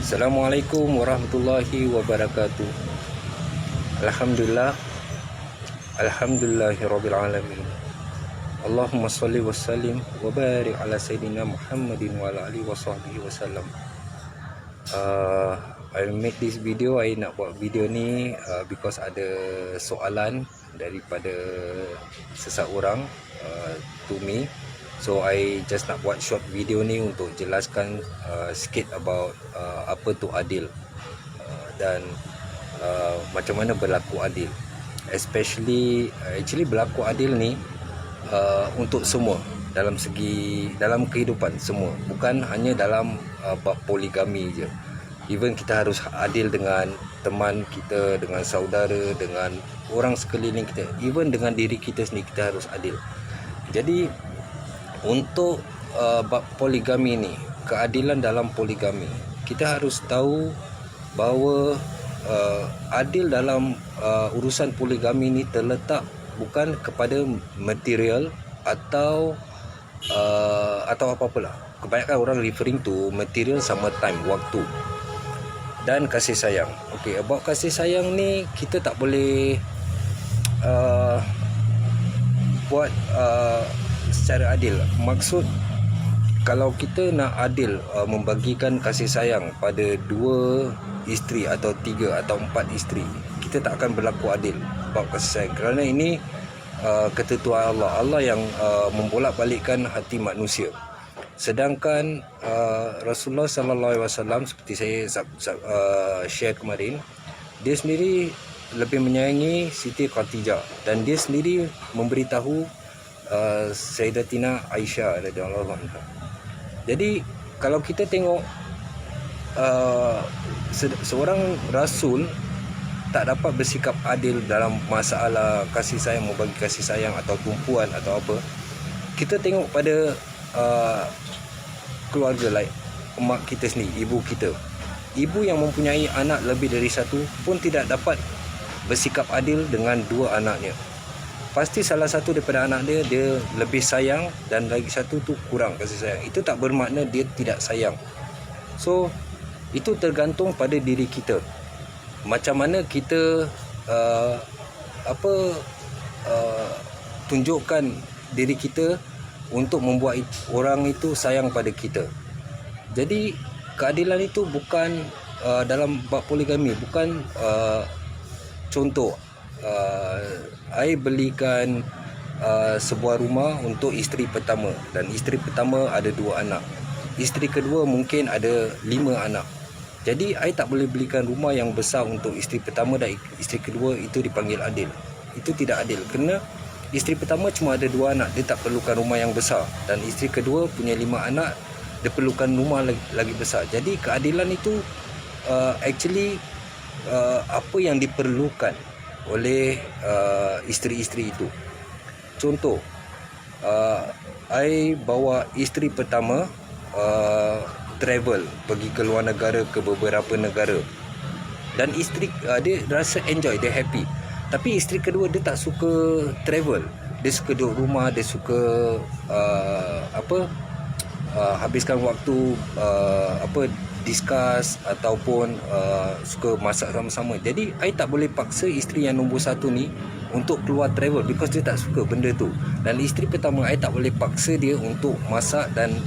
Assalamualaikum warahmatullahi wabarakatuh. Alhamdulillah. Alhamdulillahirabbil alamin. Allahumma shalli wa sallim wa barik ala sayyidina Muhammadin wa ala alihi wasahbihi wasallam. I make this video. I nak buat video ni because ada soalan daripada seseorang to me. So I just nak buat short video ni untuk jelaskan sikit about apa tu adil dan macam mana berlaku adil. Especially actually berlaku adil ni untuk semua dalam kehidupan semua, bukan hanya dalam bab poligami je. Even kita harus adil dengan teman kita, dengan saudara, dengan orang sekeliling kita, even dengan diri kita sendiri kita harus adil. Jadi untuk bab poligami ni, keadilan dalam poligami, kita harus tahu bahawa adil dalam urusan poligami ni terletak bukan kepada material atau apa-apalah. Kebanyakan orang referring to material sama time, waktu dan kasih sayang. Okay, about kasih sayang ni kita tak boleh buat secara adil. Maksud kalau kita nak adil membagikan kasih sayang pada 2 isteri atau 3 atau 4 isteri, kita tak akan berlaku adil bab kasih sayang, kerana ini ketentuan Allah. Allah yang membolak-balikkan hati manusia. Sedangkan Rasulullah sallallahu alaihi wasallam, seperti saya share kemarin, dia sendiri lebih menyayangi Siti Khadijah dan dia sendiri memberitahu Sayyidatina Aisyah radhiyallahu anha. Jadi kalau kita tengok seorang rasul tak dapat bersikap adil dalam masalah kasih sayang, membagi kasih sayang atau tumpuan atau apa, kita tengok pada keluarga, like mak kita sendiri, ibu kita. Ibu yang mempunyai anak lebih dari 1 pun tidak dapat bersikap adil dengan 2 anaknya. Pasti salah satu daripada anak dia lebih sayang dan lagi satu tu kurang kasih sayang. Itu tak bermakna dia tidak sayang. So itu tergantung pada diri kita. Macam mana kita tunjukkan diri kita untuk membuat orang itu sayang pada kita. Jadi keadilan itu bukan dalam bab poligami, bukan contoh I belikan sebuah rumah untuk isteri pertama, dan isteri pertama ada 2 anak, isteri kedua mungkin ada 5 anak. Jadi I tak boleh belikan rumah yang besar untuk isteri pertama dan isteri kedua itu dipanggil adil. Itu tidak adil, kerana isteri pertama cuma ada 2 anak, dia tak perlukan rumah yang besar, dan isteri kedua punya 5 anak, dia perlukan rumah lagi besar. Jadi keadilan itu actually apa yang diperlukan oleh isteri-isteri itu. Contoh, I bawa isteri pertama travel, pergi ke luar negara, ke beberapa negara, dan isteri dia rasa enjoy, dia happy. Tapi isteri kedua dia tak suka travel, dia suka duduk rumah, dia suka habiskan waktu discuss ataupun suka masak sama-sama. Jadi I tak boleh paksa isteri yang nombor 1 ni untuk keluar travel because dia tak suka benda tu. Dan isteri pertama I tak boleh paksa dia untuk masak dan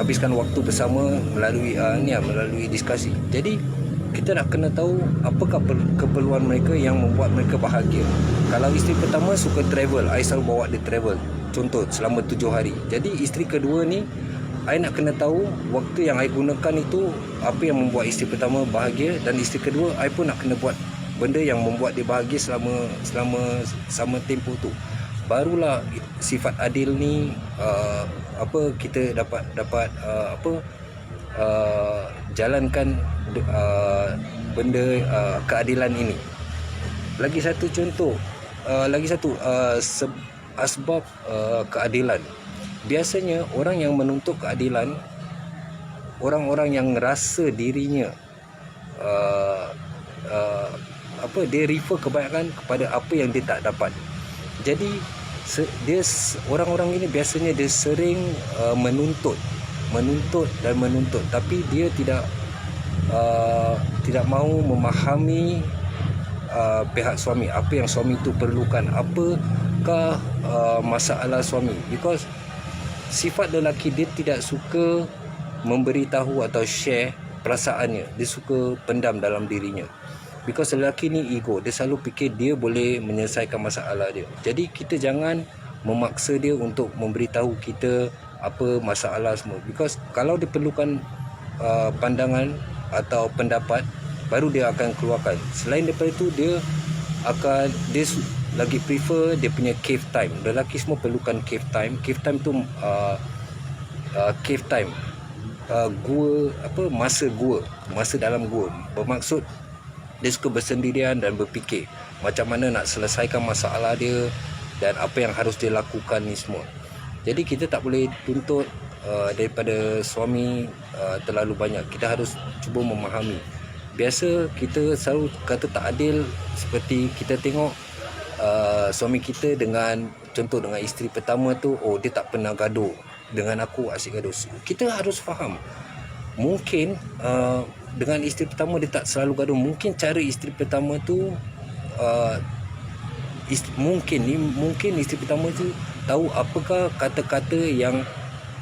habiskan waktu bersama melalui diskusi. Jadi kita nak kena tahu apakah keperluan mereka yang membuat mereka bahagia. Kalau isteri pertama suka travel, I selalu bawa dia travel, contoh selama 7 hari. Jadi isteri kedua ni I nak kena tahu waktu yang I gunakan itu apa yang membuat isteri pertama bahagia, dan isteri kedua I pun nak kena buat benda yang membuat dia bahagia selama tempoh tu. Barulah sifat adil ni kita dapat jalankan benda keadilan ini. Lagi satu contoh, asbab keadilan. Biasanya orang yang menuntut keadilan, orang-orang yang rasa dirinya dia refer kebanyakan kepada apa yang dia tak dapat. Jadi orang-orang ini biasanya dia sering menuntut menuntut, tapi dia tidak mahu memahami pihak suami, apa yang suami itu perlukan, apakah masalah suami. Because sifat lelaki, dia tidak suka memberitahu atau share perasaannya, dia suka pendam dalam dirinya. Because lelaki ni ego, dia selalu fikir dia boleh menyelesaikan masalah dia. Jadi kita jangan memaksa dia untuk memberitahu kita apa masalah semua. Because kalau dia perlukan pandangan atau pendapat, baru dia akan keluarkan. Selain daripada itu, dia lagi prefer dia punya cave time. Lelaki semua perlukan cave time. Cave time tu cave time, gua, masa dalam gua. Bermaksud dia suka bersendirian dan berfikir macam mana nak selesaikan masalah dia dan apa yang harus dia lakukan ni semua. Jadi kita tak boleh tuntut daripada suami terlalu banyak. Kita harus cuba memahami. Biasa kita selalu kata tak adil, seperti kita tengok suami kita dengan isteri pertama tu, dia tak pernah gaduh, dengan aku asyik gaduh. Kita harus faham, mungkin dengan isteri pertama dia tak selalu gaduh. Mungkin cara isteri pertama tu mungkin isteri pertama tu tahu apakah kata-kata yang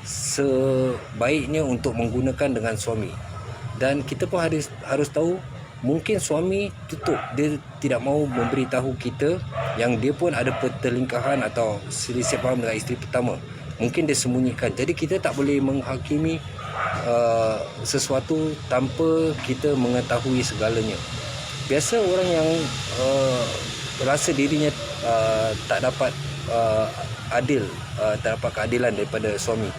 sebaiknya untuk menggunakan dengan suami. Dan kita pun harus tahu, mungkin suami tutup, dia tidak mahu memberitahu kita yang dia pun ada pertelingkahan atau selisih faham dengan isteri pertama. Mungkin dia sembunyikan. Jadi kita tak boleh menghakimi sesuatu tanpa kita mengetahui segalanya. Biasa orang yang rasa dirinya tak dapat tak dapat keadilan daripada suami,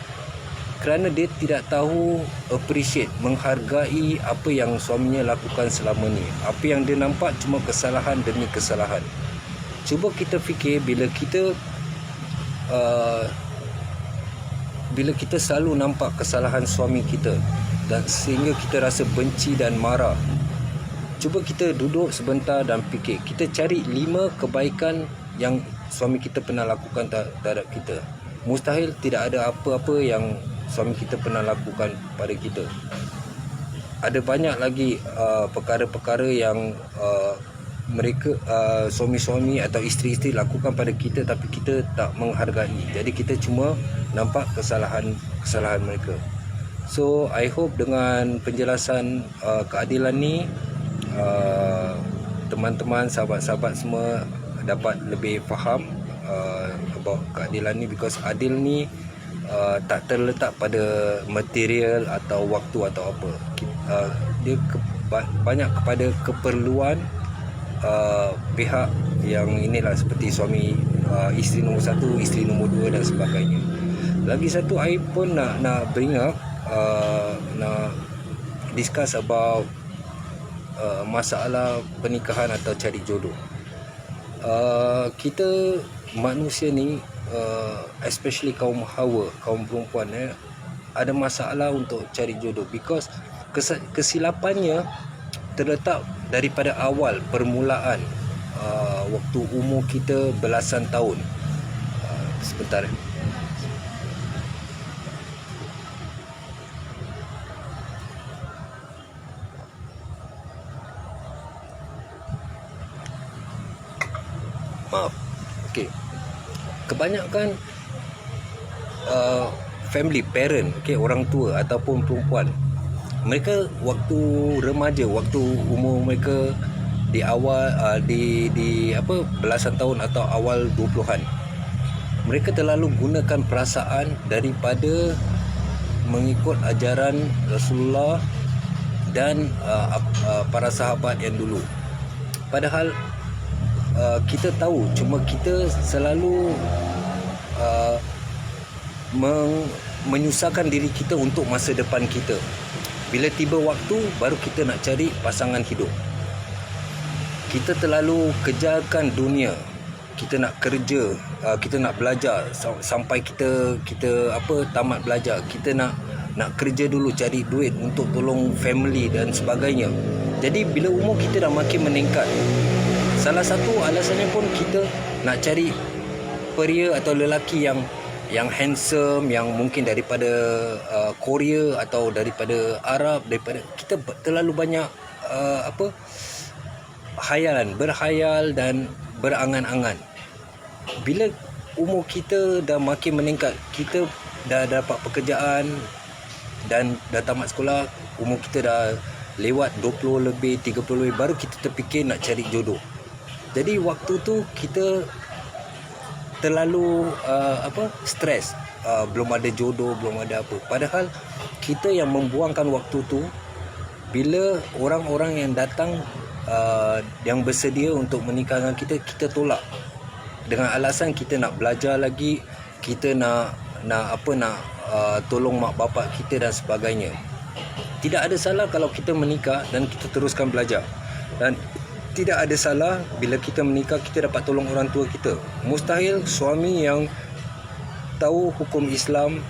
kerana dia tidak tahu appreciate, menghargai apa yang suaminya lakukan selama ni. Apa yang dia nampak cuma kesalahan demi kesalahan. Cuba kita fikir, bila kita selalu nampak kesalahan suami kita dan sehingga kita rasa benci dan marah, cuba kita duduk sebentar dan fikir. Kita cari 5 kebaikan yang suami kita pernah lakukan terhadap kita. Mustahil tidak ada apa-apa yang suami kita pernah lakukan pada kita. Ada banyak lagi perkara-perkara yang mereka suami-suami atau isteri-isteri lakukan pada kita, tapi kita tak menghargai. Jadi kita cuma nampak kesalahan mereka. So I hope dengan penjelasan keadilan ni, teman-teman, sahabat-sahabat semua dapat lebih faham about keadilan ni. Because adil ni tak terletak pada material atau waktu atau apa. Dia banyak kepada keperluan pihak yang inilah, seperti suami, isteri nombor 1, isteri nombor 2 dan sebagainya. Lagi satu, I pun nak bring up, nak discuss about masalah pernikahan atau cari jodoh. Kita manusia ni, especially kaum hawa, kaum perempuan, ada masalah untuk cari jodoh. Because kesilapannya terletak daripada awal permulaan, waktu umur kita belasan tahun. Sebentar. Maaf. Okey. Kebanyakan family, parent, orang tua ataupun perempuan, mereka waktu remaja, waktu umur mereka di awal di belasan tahun atau awal 20-an, mereka terlalu gunakan perasaan daripada mengikut ajaran Rasulullah dan para sahabat yang dulu. Padahal kita tahu, cuma kita selalu menyusahkan diri kita untuk masa depan kita. Bila tiba waktu, baru kita nak cari pasangan hidup. Kita terlalu kejarkan dunia. Kita nak kerja, kita nak belajar sampai kita tamat belajar. Kita nak kerja dulu, cari duit untuk tolong family dan sebagainya. Jadi bila umur kita dah makin meningkat, salah satu alasannya pun kita nak cari pria atau lelaki yang yang handsome, yang mungkin daripada Korea atau daripada Arab, daripada kita terlalu banyak berhayal dan berangan-angan. Bila umur kita dah makin meningkat, kita dah dapat pekerjaan dan dah tamat sekolah, umur kita dah lewat 20 lebih, 30 lebih, baru kita terfikir nak cari jodoh. Jadi waktu tu kita terlalu stres, belum ada jodoh, belum ada apa. Padahal kita yang membuangkan waktu tu bila orang-orang yang datang yang bersedia untuk menikah dengan kita, kita tolak dengan alasan kita nak belajar lagi, kita nak tolong mak bapak kita dan sebagainya. Tidak ada salah kalau kita menikah dan kita teruskan belajar, dan tidak ada salah bila kita menikah kita dapat tolong orang tua kita. Mustahil suami yang tahu hukum Islam,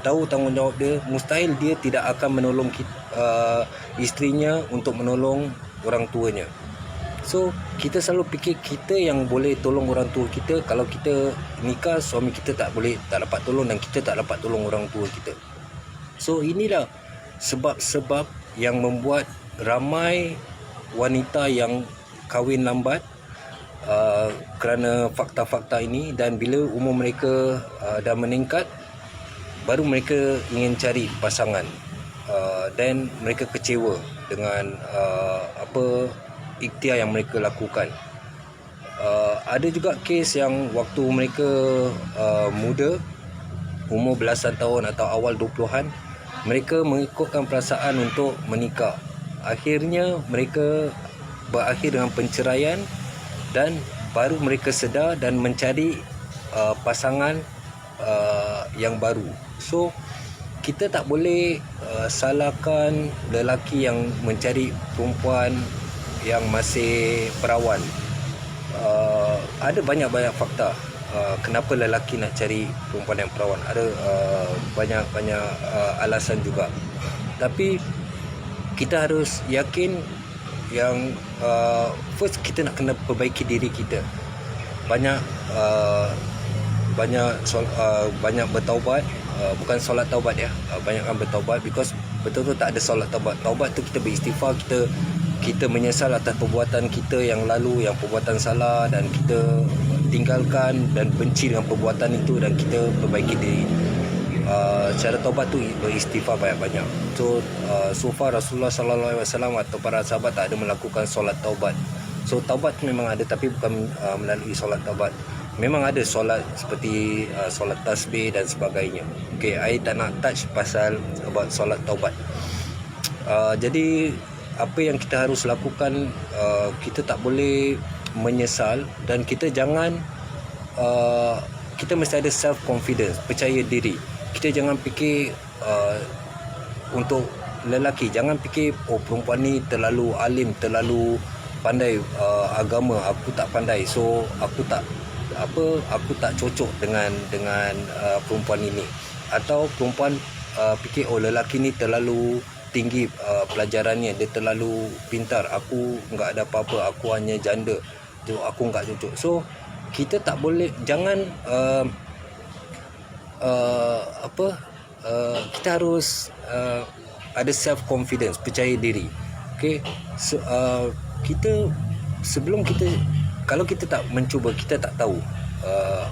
tahu tanggungjawab dia, mustahil dia tidak akan menolong isterinya untuk menolong orang tuanya. So kita selalu fikir kita yang boleh tolong orang tua kita. Kalau kita nikah, suami kita tak dapat tolong, dan kita tak dapat tolong orang tua kita. So inilah sebab-sebab yang membuat ramai wanita yang kahwin lambat kerana fakta-fakta ini. Dan bila umur mereka dah meningkat, baru mereka ingin cari pasangan, dan mereka kecewa dengan ikhtiar yang mereka lakukan. Ada juga kes yang waktu mereka muda, umur belasan tahun atau awal 20-an, mereka mengikutkan perasaan untuk menikah. Akhirnya mereka berakhir dengan penceraian, dan baru mereka sedar dan mencari pasangan yang baru. So kita tak boleh salahkan lelaki yang mencari perempuan yang masih perawan. Ada banyak-banyak fakta kenapa lelaki nak cari perempuan yang perawan. Ada banyak-banyak alasan juga. Tapi kita harus yakin yang first kita nak kena perbaiki diri kita. Banyak bertaubat, bukan solat taubat ya, banyakkan bertaubat, because betul-betul tak ada solat taubat. Taubat tu kita beristighfar, kita menyesal atas perbuatan kita yang lalu, yang perbuatan salah, dan kita tinggalkan dan benci dengan perbuatan itu, dan kita perbaiki diri. Cara taubat tu beristighfar banyak-banyak. So far Rasulullah sallallahu alaihi wasallam atau para sahabat tak ada melakukan solat taubat. So taubat memang ada, tapi bukan melalui solat taubat. Memang ada solat seperti solat tasbih dan sebagainya. Okay, I tak nak touch pasal about solat taubat. Jadi apa yang kita harus lakukan, kita tak boleh menyesal, dan kita jangan kita mesti ada self confidence, percaya diri. Kita jangan fikir untuk lelaki, jangan fikir perempuan ni terlalu alim, terlalu pandai agama, aku tak pandai, so aku tak cocok dengan perempuan ini. Atau perempuan fikir lelaki ni terlalu tinggi pelajarannya, dia terlalu pintar, aku enggak ada apa-apa, aku hanya janda, so aku enggak cocok. So kita tak boleh, jangan kita harus ada self confidence, percaya diri. Okay, so kita sebelum kita, kalau kita tak mencuba, kita tak tahu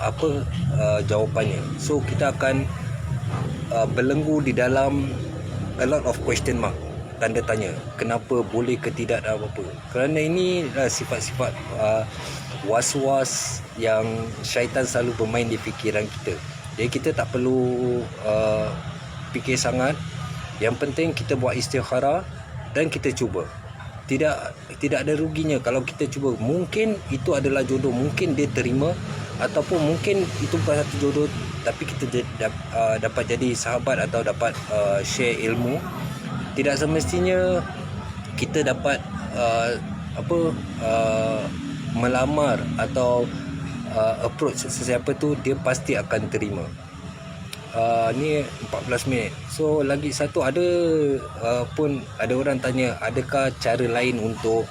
apa jawapannya. So kita akan belenggu di dalam a lot of question mark, tanda tanya, kenapa, boleh ke tidak, dan apa-apa. Kerana ini sifat-sifat was-was yang syaitan selalu bermain di fikiran kita. Jadi kita tak perlu fikir sangat. Yang penting kita buat istikharah dan kita cuba. Tidak ada ruginya kalau kita cuba. Mungkin itu adalah jodoh, mungkin dia terima, ataupun mungkin itu bukan satu jodoh, tapi kita dapat jadi sahabat atau dapat share ilmu. Tidak semestinya kita dapat melamar atau approach sesiapa tu dia pasti akan terima. Ni 14 minit. So lagi satu, ada pun ada orang tanya, adakah cara lain untuk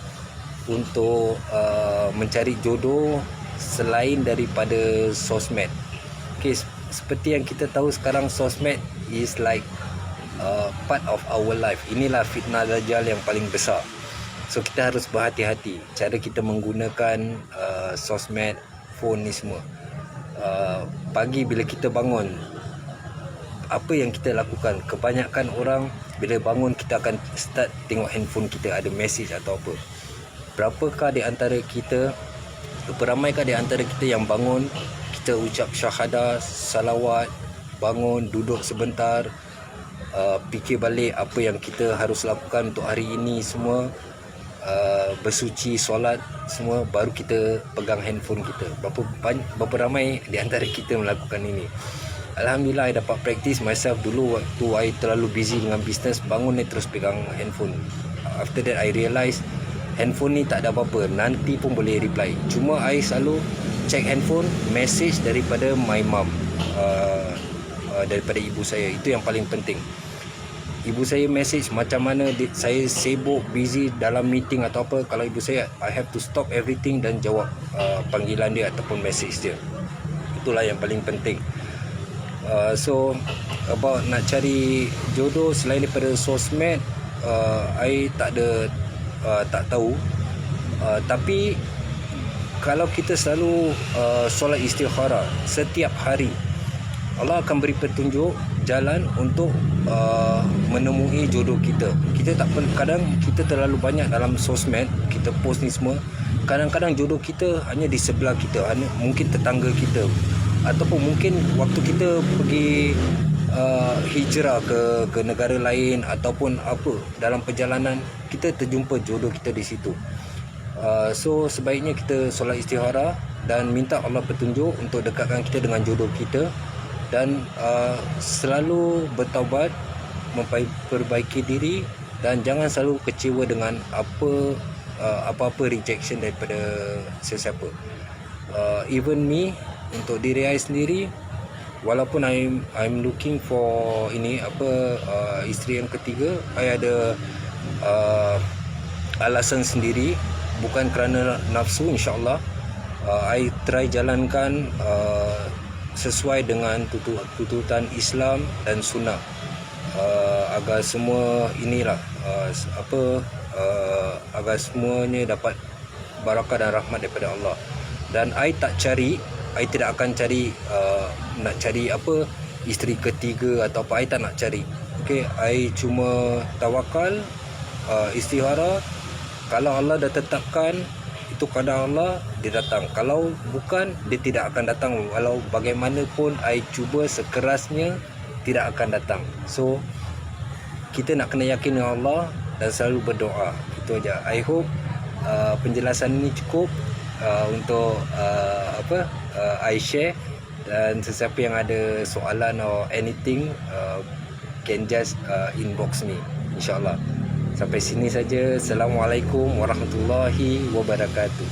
mencari jodoh selain daripada sosmed? Okay, seperti yang kita tahu sekarang, sosmed is like part of our life. Inilah fitnah dajjal yang paling besar. So kita harus berhati-hati cara kita menggunakan sosmed, phone ni semua. Pagi bila kita bangun, apa yang kita lakukan? Kebanyakan orang bila bangun kita akan start tengok handphone kita, ada message atau apa. Berapakah di antara kita, berapa ramaikah di antara kita yang bangun, kita ucap syahadah, salawat, bangun, duduk sebentar, fikir balik apa yang kita harus lakukan untuk hari ini semua, bersuci, solat semua, baru kita pegang handphone kita. Berapa ramai di antara kita melakukan ini? Alhamdulillah, I dapat practice myself. Dulu waktu I terlalu busy dengan bisnes, bangun ni terus pegang handphone. After that I realise handphone ni tak ada apa-apa, nanti pun boleh reply. Cuma I selalu check handphone, message daripada my mom, daripada ibu saya. Itu yang paling penting. Ibu saya message macam mana saya sibuk, busy dalam meeting atau apa, kalau ibu saya, I have to stop everything dan jawab panggilan dia ataupun message dia. Itulah yang paling penting. So about nak cari jodoh selain daripada sosmed, I tak tahu. Tapi kalau kita selalu solat istikharah setiap hari, Allah akan beri petunjuk jalan untuk menemui jodoh kita. Kita tak perlu, kadang kita terlalu banyak dalam sosmed, kita post ni semua. Kadang-kadang jodoh kita hanya di sebelah kita, hanya mungkin tetangga kita, ataupun mungkin waktu kita pergi hijrah ke negara lain ataupun apa, dalam perjalanan kita terjumpa jodoh kita di situ. So sebaiknya kita solat istikharah dan minta Allah petunjuk untuk dekatkan kita dengan jodoh kita, dan selalu bertaubat, memperbaiki diri, dan jangan selalu kecewa dengan apa-apa rejection daripada sesiapa. Even me, untuk diri I sendiri, walaupun I'm looking for isteri yang ketiga, I ada alasan sendiri, bukan kerana nafsu. InsyaAllah I try jalankan sesuai dengan tuntutan Islam dan sunnah, agar semua inilah agar semuanya dapat barakah dan rahmat daripada Allah. Dan I tidak akan cari nak cari isteri ketiga atau apa. I tak nak cari. Okay, I cuma tawakal, istikharah. Kalau Allah dah tetapkan itu qadar Allah, dia datang. Kalau bukan, dia tidak akan datang. Walau bagaimanapun I cuba sekerasnya, tidak akan datang. So kita nak kena yakin dengan Allah dan selalu berdoa. Itu aja. I hope penjelasan ini cukup untuk I share. Dan sesiapa yang ada soalan or anything, can just inbox me, insyaAllah. Sampai sini saja. Assalamualaikum warahmatullahi wabarakatuh.